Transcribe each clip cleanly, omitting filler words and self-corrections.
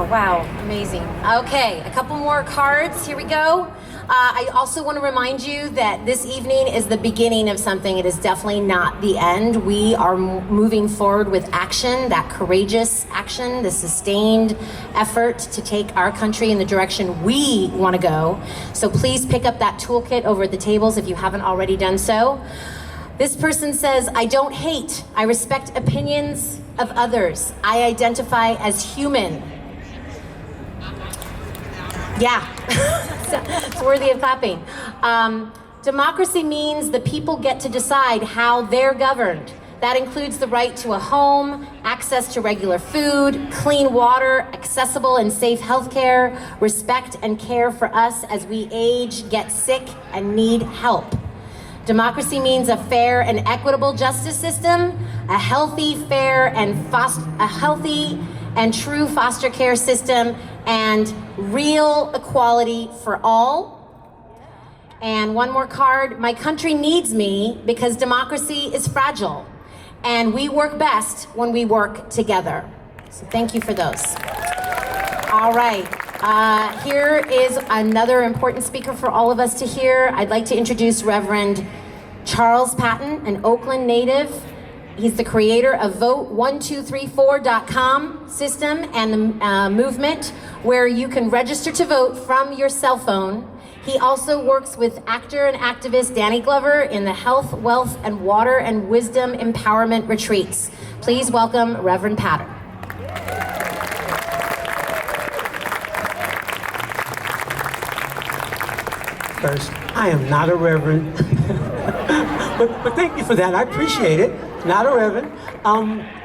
Wow, amazing. Okay, a couple more cards. Here we go. I also want to remind you that this evening is the beginning of something. It is definitely not the end. We are moving forward with action, that courageous action, the sustained effort to take our country in the direction we want to go. So please pick up that toolkit over at the tables if you haven't already done so. This person says, I don't hate. I respect opinions of others. I identify as human. Yeah, it's worthy of clapping. Democracy means the people get to decide how they're governed. That includes the right to a home, access to regular food, clean water, accessible and safe healthcare, respect and care for us as we age, get sick, and need help. Democracy means a fair and equitable justice system, a healthy, fair, and true foster care system, and real equality for all. And one more card, my country needs me because democracy is fragile, and we work best when we work together. So thank you for those. All right, here is another important speaker for all of us to hear. I'd like to introduce Reverend Charles Patton, an Oakland native. He's the creator of Vote1234.com system and the movement where you can register to vote from your cell phone. He also works with actor and activist Danny Glover in the Health, Wealth, and Water and Wisdom Empowerment Retreats. Please welcome Reverend Patton. First, I am not a reverend, but thank you for that. I appreciate it. Not a reverend.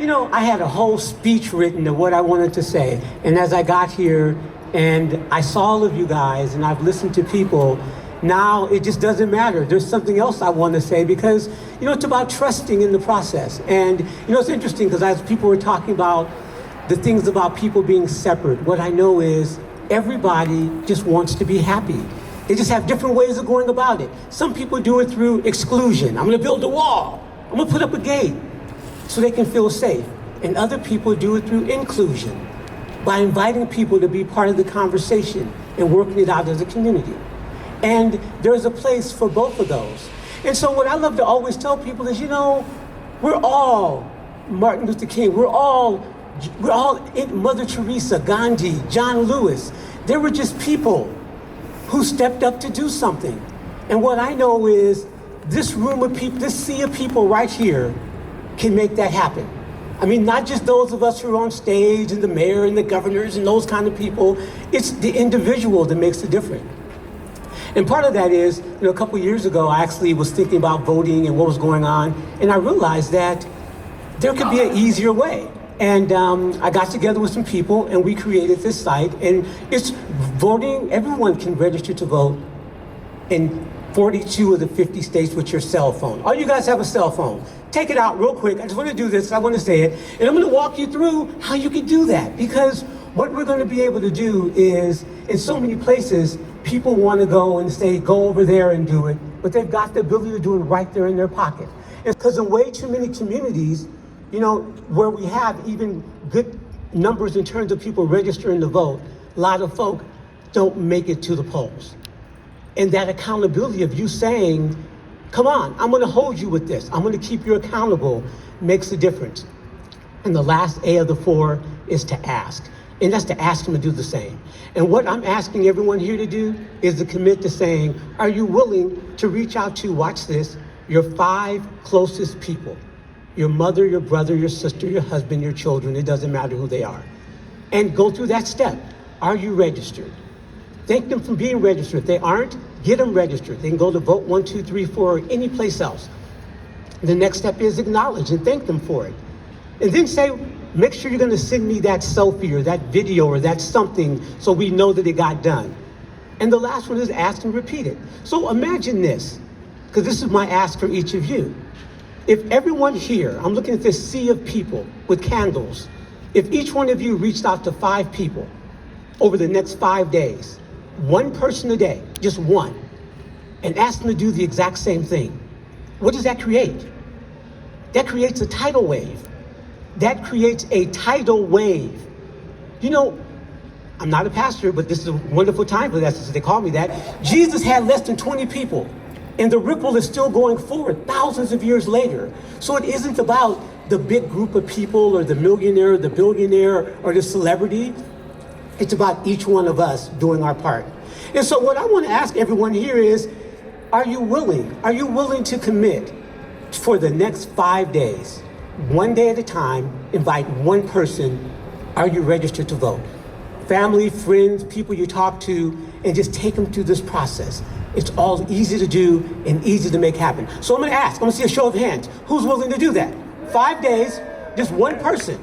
You know, I had a whole speech written of what I wanted to say, and as I got here and I saw all of you guys and I've listened to people, now it just doesn't matter. There's something else I want to say because, you know, it's about trusting in the process. And, you know, it's interesting because as people were talking about the things about people being separate, what I know is everybody just wants to be happy. They just have different ways of going about it. Some people do it through exclusion. I'm gonna build a wall. I'm gonna put up a gate so they can feel safe. And other people do it through inclusion, by inviting people to be part of the conversation and working it out as a community. And there's a place for both of those. And so what I love to always tell people is, you know, we're all Martin Luther King, we're all Mother Teresa, Gandhi, John Lewis. They were just people who stepped up to do something. And what I know is this room of people, this sea of people right here can make that happen. I mean, not just those of us who are on stage and the mayor and the governors and those kind of people, it's the individual that makes the difference. And part of that is, you know, a couple years ago, I actually was thinking about voting and what was going on, and I realized that there could be an easier way. And I got together with some people and we created this site, and it's voting. Everyone can register to vote in 42 of the 50 states with your cell phone. All you guys have a cell phone. Take it out real quick. I just want to do this. I want to say it. And I'm going to walk you through how you can do that, because what we're going to be able to do is, in so many places, people want to go and say, go over there and do it, but they've got the ability to do it right there in their pocket. It's because in way too many communities, you know, where we have even good numbers in terms of people registering to vote, a lot of folk don't make it to the polls. And that accountability of you saying, come on, I'm gonna hold you with this, I'm gonna keep you accountable, makes a difference. And the last A of the 4 is to ask. And that's to ask them to do the same. And what I'm asking everyone here to do is to commit to saying, are you willing to reach out to, watch this, your 5 closest people? Your mother, your brother, your sister, your husband, your children, it doesn't matter who they are. And go through that step. Are you registered? Thank them for being registered. If they aren't, get them registered. They can go to Vote1234 or any place else. The next step is acknowledge and thank them for it. And then say, make sure you're gonna send me that selfie or that video or that something so we know that it got done. And the last one is ask and repeat it. So imagine this, because this is my ask for each of you. If everyone here, I'm looking at this sea of people with candles, if each one of you reached out to 5 people over the next 5 days, 1 person a day, just one, and ask them to do the exact same thing, what does that create? That creates a tidal wave. That creates a tidal wave. You know, I'm not a pastor, but this is a wonderful time for that since they call me that. Jesus had less than 20 people, and the ripple is still going forward thousands of years later. So it isn't about the big group of people or the millionaire, the billionaire, or the celebrity. It's about each one of us doing our part. And so what I want to ask everyone here is, are you willing? Are you willing to commit for the next 5 days, one day at a time, invite one person? Are you registered to vote? Family, friends, people you talk to, and just take them through this process. It's all easy to do and easy to make happen. So I'm gonna ask, I'm gonna see a show of hands. Who's willing to do that? 5 days, just one person.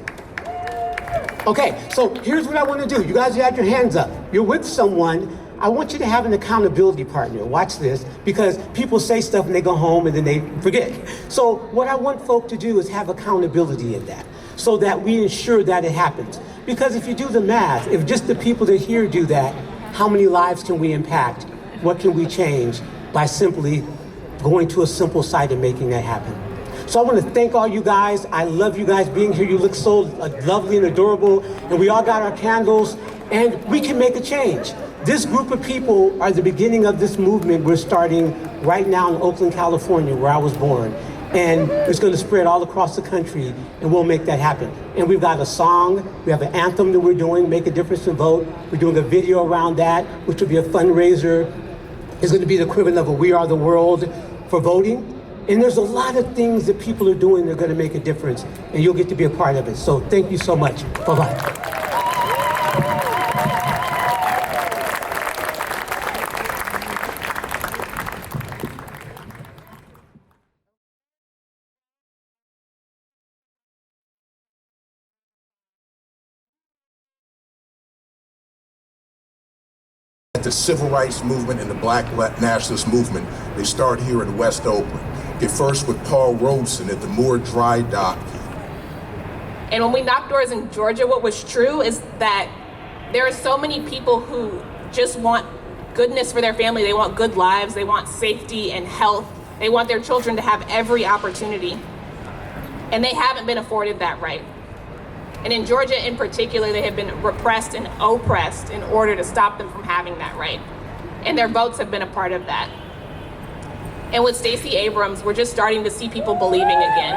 Okay, so here's what I wanna do. You guys got your hands up. You're with someone. I want you to have an accountability partner. Watch this, because people say stuff and they go home and then they forget. So what I want folk to do is have accountability in that, so that we ensure that it happens. Because if you do the math, if just the people that here do that, how many lives can we impact? What can we change by simply going to a simple site and making that happen? So I want to thank all you guys. I love you guys being here. You look so lovely and adorable, and we all got our candles, and we can make a change. This group of people are the beginning of this movement we're starting right now in Oakland, California, where I was born. And it's going to spread all across the country, and we'll make that happen. And we've got a song, we have an anthem that we're doing, Make a Difference and Vote. We're doing a video around that, which will be a fundraiser. It's going to be the equivalent of a We Are the World for voting. And there's a lot of things that people are doing that are going to make a difference, and you'll get to be a part of it. So thank you so much. Bye-bye. The civil rights movement and the black nationalist movement, they start here in West Oakland. Get first with Paul Robeson at the Moore Dry Dock. And when we knocked doors in Georgia, what was true is that there are so many people who just want goodness for their family. They want good lives, they want safety and health. They want their children to have every opportunity. And they haven't been afforded that right. And in Georgia in particular, they have been repressed and oppressed in order to stop them from having that right. And their votes have been a part of that. And with Stacey Abrams, we're just starting to see people believing again.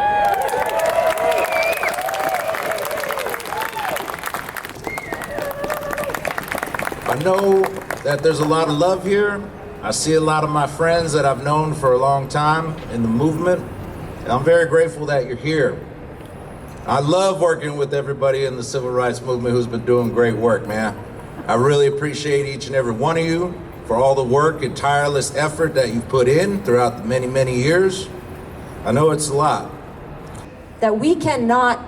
I know that there's a lot of love here. I see a lot of my friends that I've known for a long time in the movement. And I'm very grateful that you're here. I love working with everybody in the civil rights movement who's been doing great work, man. I really appreciate each and every one of you for all the work and tireless effort that you've put in throughout the many, many years. I know it's a lot. That we cannot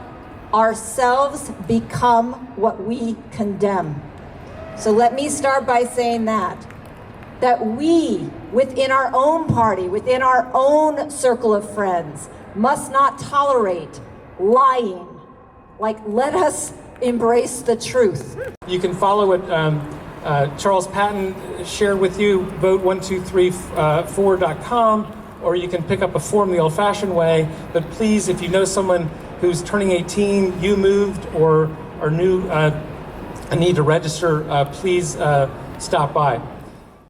ourselves become what we condemn. So let me start by saying that we, within our own party, within our own circle of friends, must not tolerate lying. Like, let us embrace the truth. You can follow what Charles Patton shared with you, vote1234.com, or you can pick up a form the old-fashioned way. But please, if you know someone who's turning 18, you moved, or are new and need to register, please stop by.